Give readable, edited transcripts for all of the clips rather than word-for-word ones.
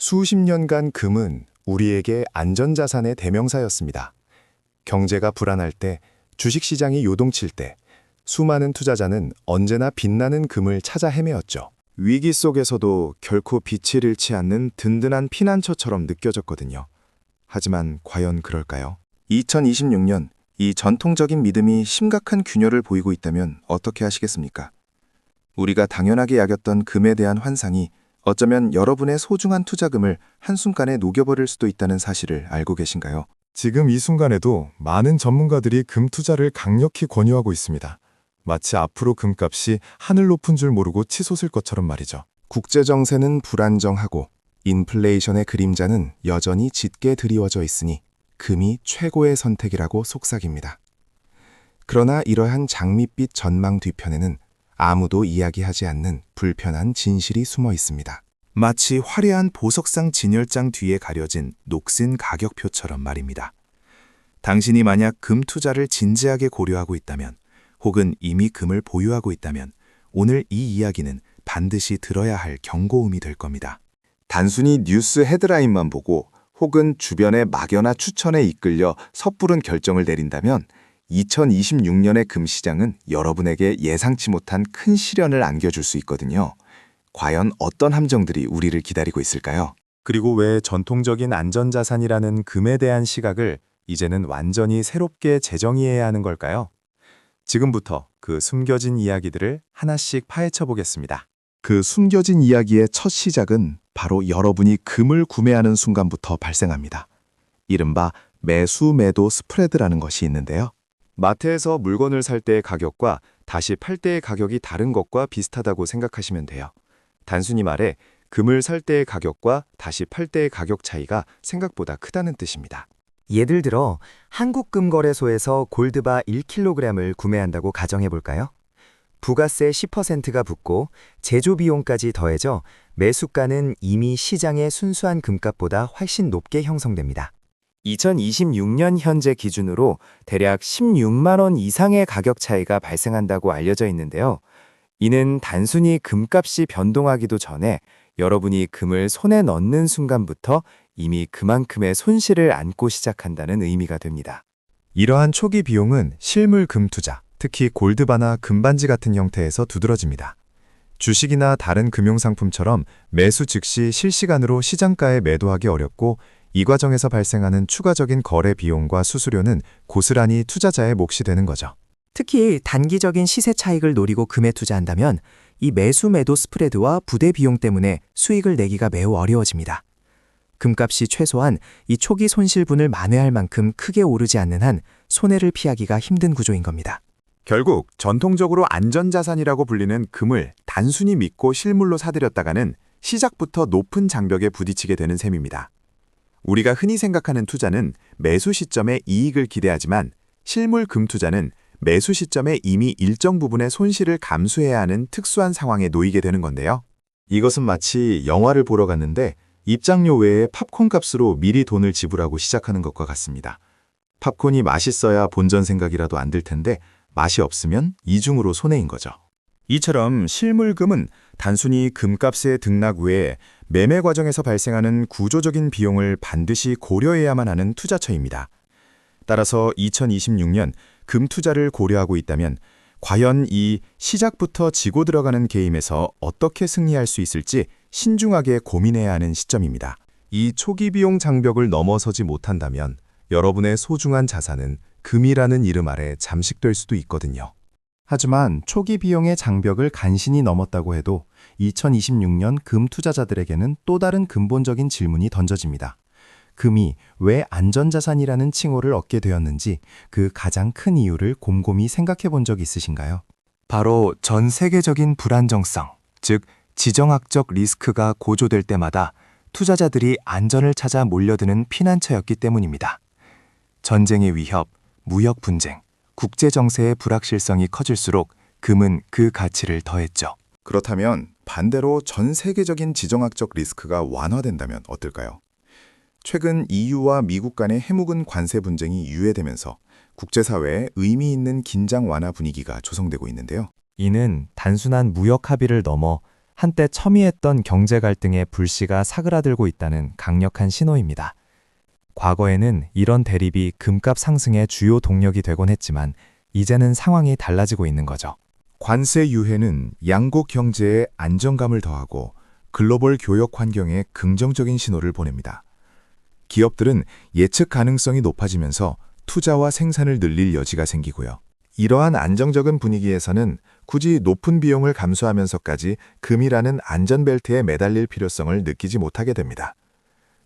수십 년간 금은 우리에게 안전자산의 대명사였습니다. 경제가 불안할 때, 주식시장이 요동칠 때, 수많은 투자자는 언제나 빛나는 금을 찾아 헤매었죠. 위기 속에서도 결코 빛을 잃지 않는 든든한 피난처처럼 느껴졌거든요. 하지만 과연 그럴까요? 2026년 이 전통적인 믿음이 심각한 균열을 보이고 있다면 어떻게 하시겠습니까? 우리가 당연하게 여겼던 금에 대한 환상이 어쩌면 여러분의 소중한 투자금을 한순간에 녹여버릴 수도 있다는 사실을 알고 계신가요? 지금 이 순간에도 많은 전문가들이 금 투자를 강력히 권유하고 있습니다. 마치 앞으로 금값이 하늘 높은 줄 모르고 치솟을 것처럼 말이죠. 국제정세는 불안정하고 인플레이션의 그림자는 여전히 짙게 드리워져 있으니 금이 최고의 선택이라고 속삭입니다. 그러나 이러한 장밋빛 전망 뒤편에는 아무도 이야기하지 않는 불편한 진실이 숨어 있습니다. 마치 화려한 보석상 진열장 뒤에 가려진 녹슨 가격표처럼 말입니다. 당신이 만약 금 투자를 진지하게 고려하고 있다면, 혹은 이미 금을 보유하고 있다면 오늘 이 이야기는 반드시 들어야 할 경고음이 될 겁니다. 단순히 뉴스 헤드라인만 보고 혹은 주변의 막연한 추천에 이끌려 섣부른 결정을 내린다면 2026년의 금 시장은 여러분에게 예상치 못한 큰 시련을 안겨줄 수 있거든요. 과연 어떤 함정들이 우리를 기다리고 있을까요? 그리고 왜 전통적인 안전자산이라는 금에 대한 시각을 이제는 완전히 새롭게 재정의해야 하는 걸까요? 지금부터 그 숨겨진 이야기들을 하나씩 파헤쳐 보겠습니다. 그 숨겨진 이야기의 첫 시작은 바로 여러분이 금을 구매하는 순간부터 발생합니다. 이른바 매수 매도 스프레드라는 것이 있는데요. 마트에서 물건을 살 때의 가격과 다시 팔 때의 가격이 다른 것과 비슷하다고 생각하시면 돼요. 단순히 말해 금을 살 때의 가격과 다시 팔 때의 가격 차이가 생각보다 크다는 뜻입니다. 예를 들어 한국금거래소에서 골드바 1kg을 구매한다고 가정해 볼까요? 부가세 10%가 붙고 제조 비용까지 더해져 매수가는 이미 시장의 순수한 금값보다 훨씬 높게 형성됩니다. 2026년 현재 기준으로 대략 16만 원 이상의 가격 차이가 발생한다고 알려져 있는데요. 이는 단순히 금값이 변동하기도 전에 여러분이 금을 손에 넣는 순간부터 이미 그만큼의 손실을 안고 시작한다는 의미가 됩니다. 이러한 초기 비용은 실물 금 투자, 특히 골드바나 금반지 같은 형태에서 두드러집니다. 주식이나 다른 금융상품처럼 매수 즉시 실시간으로 시장가에 매도하기 어렵고 이 과정에서 발생하는 추가적인 거래 비용과 수수료는 고스란히 투자자의 몫이 되는 거죠. 특히 단기적인 시세 차익을 노리고 금에 투자한다면 이 매수 매도 스프레드와 부대 비용 때문에 수익을 내기가 매우 어려워집니다. 금값이 최소한 이 초기 손실분을 만회할 만큼 크게 오르지 않는 한 손해를 피하기가 힘든 구조인 겁니다. 결국 전통적으로 안전자산이라고 불리는 금을 단순히 믿고 실물로 사들였다가는 시작부터 높은 장벽에 부딪히게 되는 셈입니다. 우리가 흔히 생각하는 투자는 매수 시점에 이익을 기대하지만 실물 금 투자는 매수 시점에 이미 일정 부분의 손실을 감수해야 하는 특수한 상황에 놓이게 되는 건데요. 이것은 마치 영화를 보러 갔는데 입장료 외에 팝콘 값으로 미리 돈을 지불하고 시작하는 것과 같습니다. 팝콘이 맛있어야 본전 생각이라도 안 들 텐데 맛이 없으면 이중으로 손해인 거죠. 이처럼 실물금은 단순히 금값의 등락 외에 매매 과정에서 발생하는 구조적인 비용을 반드시 고려해야만 하는 투자처입니다. 따라서 2026년 금 투자를 고려하고 있다면 과연 이 시작부터 지고 들어가는 게임에서 어떻게 승리할 수 있을지 신중하게 고민해야 하는 시점입니다. 이 초기 비용 장벽을 넘어서지 못한다면 여러분의 소중한 자산은 금이라는 이름 아래 잠식될 수도 있거든요. 하지만 초기 비용의 장벽을 간신히 넘었다고 해도 2026년 금 투자자들에게는 또 다른 근본적인 질문이 던져집니다. 금이 왜 안전자산이라는 칭호를 얻게 되었는지 그 가장 큰 이유를 곰곰이 생각해 본 적 있으신가요? 바로 전 세계적인 불안정성, 즉 지정학적 리스크가 고조될 때마다 투자자들이 안전을 찾아 몰려드는 피난처였기 때문입니다. 전쟁의 위협, 무역 분쟁, 국제정세의 불확실성이 커질수록 금은 그 가치를 더했죠. 그렇다면 반대로 전 세계적인 지정학적 리스크가 완화된다면 어떨까요? 최근 EU와 미국 간의 해묵은 관세 분쟁이 유예되면서 국제사회에 의미 있는 긴장 완화 분위기가 조성되고 있는데요. 이는 단순한 무역 합의를 넘어 한때 첨예했던 경제 갈등의 불씨가 사그라들고 있다는 강력한 신호입니다. 과거에는 이런 대립이 금값 상승의 주요 동력이 되곤 했지만 이제는 상황이 달라지고 있는 거죠. 관세 유해는 양국 경제에 안정감을 더하고 글로벌 교역 환경에 긍정적인 신호를 보냅니다. 기업들은 예측 가능성이 높아지면서 투자와 생산을 늘릴 여지가 생기고요. 이러한 안정적인 분위기에서는 굳이 높은 비용을 감수하면서까지 금이라는 안전벨트에 매달릴 필요성을 느끼지 못하게 됩니다.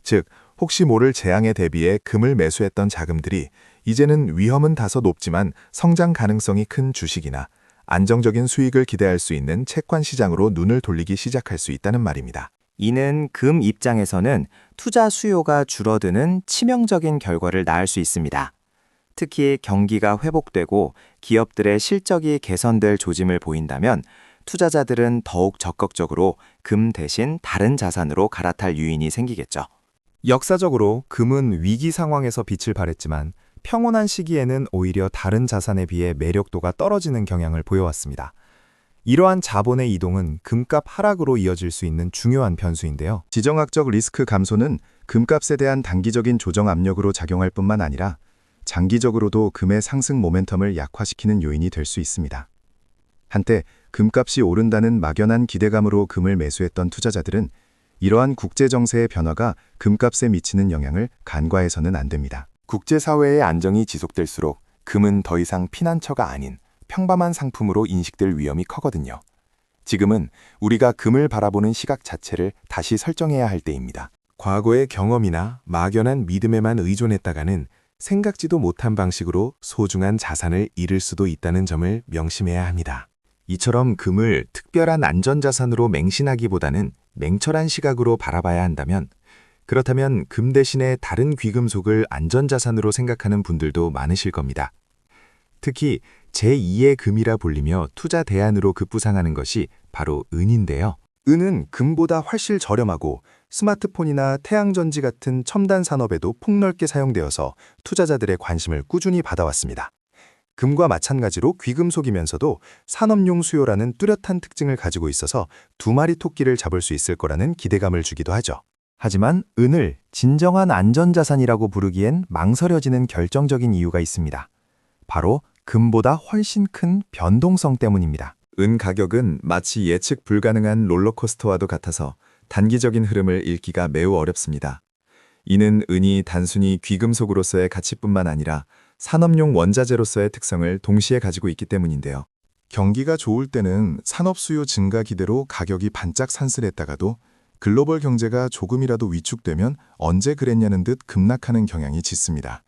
즉, 혹시 모를 재앙에 대비해 금을 매수했던 자금들이 이제는 위험은 다소 높지만 성장 가능성이 큰 주식이나 안정적인 수익을 기대할 수 있는 채권 시장으로 눈을 돌리기 시작할 수 있다는 말입니다. 이는 금 입장에서는 투자 수요가 줄어드는 치명적인 결과를 낳을 수 있습니다. 특히 경기가 회복되고 기업들의 실적이 개선될 조짐을 보인다면 투자자들은 더욱 적극적으로 금 대신 다른 자산으로 갈아탈 유인이 생기겠죠. 역사적으로 금은 위기 상황에서 빛을 발했지만 평온한 시기에는 오히려 다른 자산에 비해 매력도가 떨어지는 경향을 보여왔습니다. 이러한 자본의 이동은 금값 하락으로 이어질 수 있는 중요한 변수인데요. 지정학적 리스크 감소는 금값에 대한 단기적인 조정 압력으로 작용할 뿐만 아니라 장기적으로도 금의 상승 모멘텀을 약화시키는 요인이 될 수 있습니다. 한때 금값이 오른다는 막연한 기대감으로 금을 매수했던 투자자들은 이러한 국제정세의 변화가 금값에 미치는 영향을 간과해서는 안 됩니다. 국제사회의 안정이 지속될수록 금은 더 이상 피난처가 아닌 평범한 상품으로 인식될 위험이 커거든요. 지금은 우리가 금을 바라보는 시각 자체를 다시 설정해야 할 때입니다. 과거의 경험이나 막연한 믿음에만 의존했다가는 생각지도 못한 방식으로 소중한 자산을 잃을 수도 있다는 점을 명심해야 합니다. 이처럼 금을 특별한 안전자산으로 맹신하기보다는 냉철한 시각으로 바라봐야 한다면, 그렇다면 금 대신에 다른 귀금속을 안전자산으로 생각하는 분들도 많으실 겁니다. 특히 제2의 금이라 불리며 투자 대안으로 급부상하는 것이 바로 은인데요. 은은 금보다 훨씬 저렴하고 스마트폰이나 태양전지 같은 첨단 산업에도 폭넓게 사용되어서 투자자들의 관심을 꾸준히 받아왔습니다. 금과 마찬가지로 귀금속이면서도 산업용 수요라는 뚜렷한 특징을 가지고 있어서 두 마리 토끼를 잡을 수 있을 거라는 기대감을 주기도 하죠. 하지만 은을 진정한 안전자산이라고 부르기엔 망설여지는 결정적인 이유가 있습니다. 바로 금보다 훨씬 큰 변동성 때문입니다. 은 가격은 마치 예측 불가능한 롤러코스터와도 같아서 단기적인 흐름을 읽기가 매우 어렵습니다. 이는 은이 단순히 귀금속으로서의 가치뿐만 아니라 산업용 원자재로서의 특성을 동시에 가지고 있기 때문인데요. 경기가 좋을 때는 산업 수요 증가 기대로 가격이 반짝 산슬했다가도 글로벌 경제가 조금이라도 위축되면 언제 그랬냐는 듯 급락하는 경향이 짙습니다.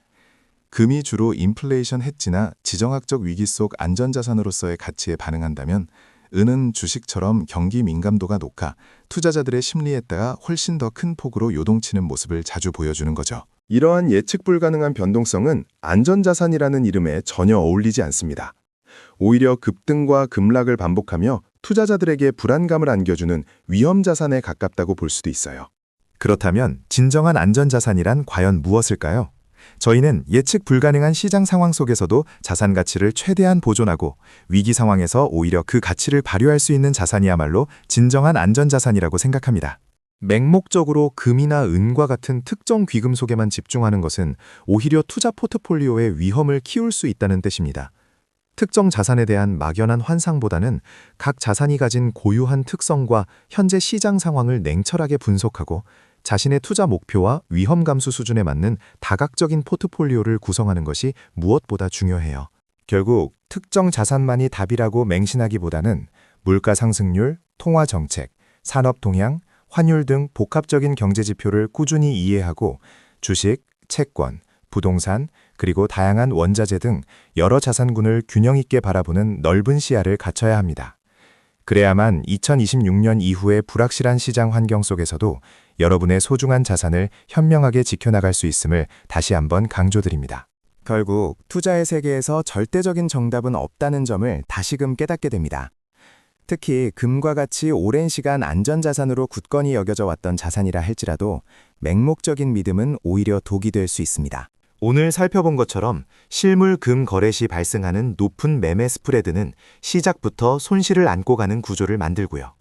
금이 주로 인플레이션 헤지나 지정학적 위기 속 안전자산으로서의 가치에 반응한다면 은은 주식처럼 경기 민감도가 높아 투자자들의 심리에 따라 훨씬 더 큰 폭으로 요동치는 모습을 자주 보여주는 거죠. 이러한 예측 불가능한 변동성은 안전자산이라는 이름에 전혀 어울리지 않습니다. 오히려 급등과 급락을 반복하며 투자자들에게 불안감을 안겨주는 위험자산에 가깝다고 볼 수도 있어요. 그렇다면 진정한 안전자산이란 과연 무엇일까요? 저희는 예측 불가능한 시장 상황 속에서도 자산 가치를 최대한 보존하고 위기 상황에서 오히려 그 가치를 발휘할 수 있는 자산이야말로 진정한 안전자산이라고 생각합니다. 맹목적으로 금이나 은과 같은 특정 귀금속에만 집중하는 것은 오히려 투자 포트폴리오의 위험을 키울 수 있다는 뜻입니다. 특정 자산에 대한 막연한 환상보다는 각 자산이 가진 고유한 특성과 현재 시장 상황을 냉철하게 분석하고 자신의 투자 목표와 위험 감수 수준에 맞는 다각적인 포트폴리오를 구성하는 것이 무엇보다 중요해요. 결국 특정 자산만이 답이라고 맹신하기보다는 물가 상승률, 통화 정책, 산업 동향, 환율 등 복합적인 경제 지표를 꾸준히 이해하고 주식, 채권, 부동산, 그리고 다양한 원자재 등 여러 자산군을 균형 있게 바라보는 넓은 시야를 갖춰야 합니다. 그래야만 2026년 이후의 불확실한 시장 환경 속에서도 여러분의 소중한 자산을 현명하게 지켜나갈 수 있음을 다시 한번 강조드립니다. 결국 투자의 세계에서 절대적인 정답은 없다는 점을 다시금 깨닫게 됩니다. 특히 금과 같이 오랜 시간 안전자산으로 굳건히 여겨져 왔던 자산이라 할지라도 맹목적인 믿음은 오히려 독이 될 수 있습니다. 오늘 살펴본 것처럼 실물 금 거래 시 발생하는 높은 매매 스프레드는 시작부터 손실을 안고 가는 구조를 만들고요.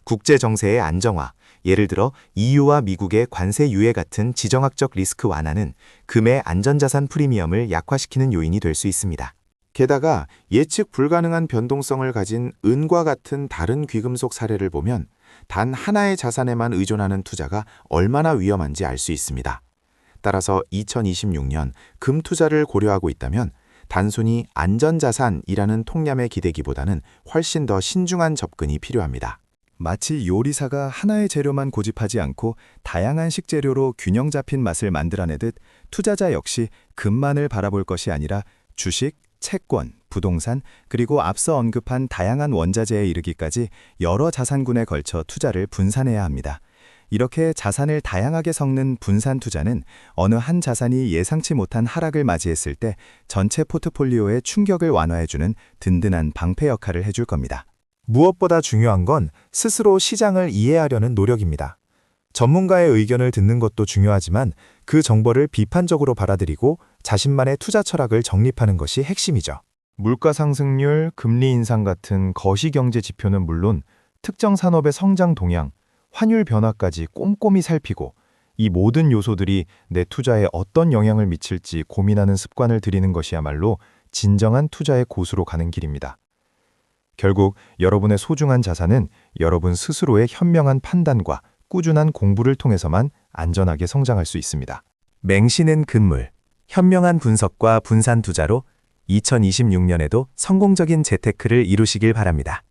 국제 정세의 안정화, 예를 들어 EU와 미국의 관세 유예 같은 지정학적 리스크 완화는 금의 안전자산 프리미엄을 약화시키는 요인이 될 수 있습니다. 게다가 예측 불가능한 변동성을 가진 은과 같은 다른 귀금속 사례를 보면 단 하나의 자산에만 의존하는 투자가 얼마나 위험한지 알 수 있습니다. 따라서 2026년 금 투자를 고려하고 있다면 단순히 안전자산이라는 통념에 기대기보다는 훨씬 더 신중한 접근이 필요합니다. 마치 요리사가 하나의 재료만 고집하지 않고 다양한 식재료로 균형 잡힌 맛을 만들어내듯 투자자 역시 금만을 바라볼 것이 아니라 주식, 채권, 부동산, 그리고 앞서 언급한 다양한 원자재에 이르기까지 여러 자산군에 걸쳐 투자를 분산해야 합니다. 이렇게 자산을 다양하게 섞는 분산 투자는 어느 한 자산이 예상치 못한 하락을 맞이했을 때 전체 포트폴리오의 충격을 완화해주는 든든한 방패 역할을 해줄 겁니다. 무엇보다 중요한 건 스스로 시장을 이해하려는 노력입니다. 전문가의 의견을 듣는 것도 중요하지만 그 정보를 비판적으로 받아들이고 자신만의 투자 철학을 정립하는 것이 핵심이죠. 물가 상승률, 금리 인상 같은 거시경제 지표는 물론 특정 산업의 성장 동향, 환율 변화까지 꼼꼼히 살피고 이 모든 요소들이 내 투자에 어떤 영향을 미칠지 고민하는 습관을 들이는 것이야말로 진정한 투자의 고수로 가는 길입니다. 결국 여러분의 소중한 자산은 여러분 스스로의 현명한 판단과 꾸준한 공부를 통해서만 안전하게 성장할 수 있습니다. 맹신은 금물, 현명한 분석과 분산 투자로 2026년에도 성공적인 재테크를 이루시길 바랍니다.